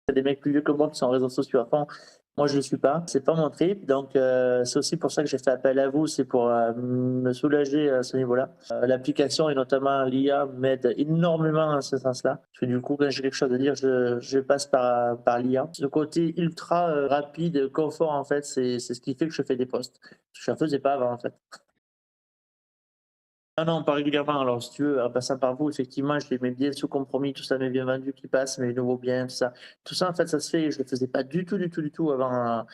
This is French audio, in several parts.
Il y a des mecs plus vieux que moi qui sont en réseaux sociaux à fond. Moi, je ne le suis pas. C'est pas mon trip. Donc, c'est aussi pour ça que j'ai fait appel à vous. C'est pour me soulager à ce niveau-là. L'application et notamment l'IA m'aide énormément en ce sens-là. Parce que du coup, quand j'ai quelque chose à dire, je passe par l'IA. Ce côté ultra rapide, confort, en fait, c'est ce qui fait que je fais des posts. Je ne faisais pas avant, en fait. Ah non, pas régulièrement. Alors, si tu veux, en passant par vous, effectivement, je les mets bien sous compromis, tout ça, mes biens vendus qui passent, mes nouveaux biens, tout ça. Tout ça, en fait, ça se fait. Je le faisais pas du tout, du tout, du tout avant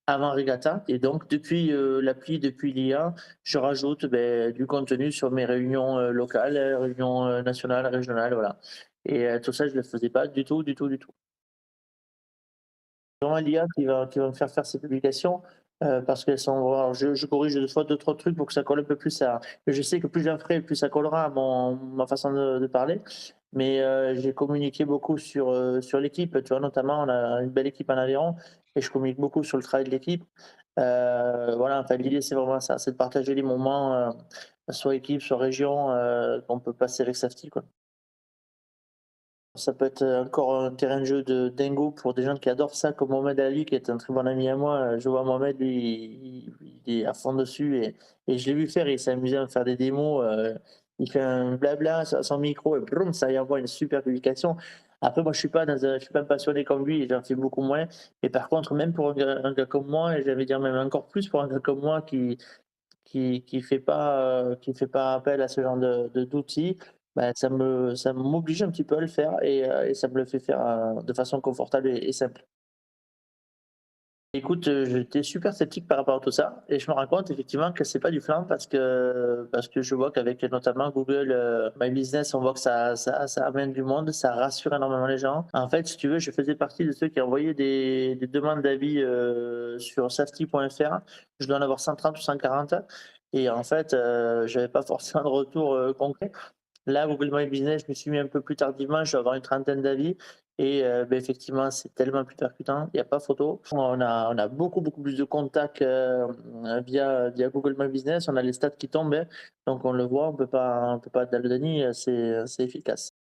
Regatta. Et donc, depuis l'appli, depuis l'IA, je rajoute du contenu sur mes réunions locales, réunions nationales, régionales, voilà. Et tout ça, je le faisais pas du tout, du tout, du tout. Vraiment l'IA qui va me faire ces publications, parce qu'elles sont alors je corrige des fois 2-3 trucs pour que ça colle un peu plus à je sais que plus j'en ferai, plus ça collera à ma façon de parler. Mais, j'ai communiqué beaucoup sur l'équipe, tu vois? Notamment, on a une belle équipe en aviron et je communique beaucoup sur le travail de l'équipe. Voilà, enfin l'idée c'est vraiment ça, c'est de partager les moments, soit équipe, soit région, qu'on peut passer avec Safety, quoi. Ça peut être, encore un terrain de jeu de dingo pour des gens qui adorent ça, comme Mohamed Ali, qui est un très bon ami à moi. Je vois Mohamed, lui, il est à fond dessus et je l'ai vu faire, il s'est amusé à me faire des démos, il fait un blabla sur son micro et broum, ça y envoie une super publication. Après moi, je suis pas passionné comme lui et j'en fais beaucoup moins. Mais par contre, même pour un gars comme moi et j'allais dire même encore plus pour un gars comme moi qui fait pas appel à ce genre d'outils, bah, ça m'oblige un petit peu à le faire et ça me le fait faire, de façon confortable et simple. Écoute, j'étais super sceptique par rapport à tout ça et je me rends compte effectivement que c'est pas du flan parce que je vois qu'avec notamment Google, My Business, on voit que ça amène du monde, ça rassure énormément les gens. En fait, si tu veux, je faisais partie de ceux qui envoyaient des demandes d'avis, sur safety.fr. Je dois en avoir 130 ou 140 et en fait, j'avais pas forcément de retour, concret. Là, Google My Business, je me suis mis un peu plus tardivement, je dois avoir une trentaine d'avis et effectivement, c'est tellement plus percutant, il y a pas photo. On a beaucoup, beaucoup plus de contacts, via Google My Business. On a les stats qui tombent, hein, donc on le voit, on peut pas dans le déni, c'est efficace.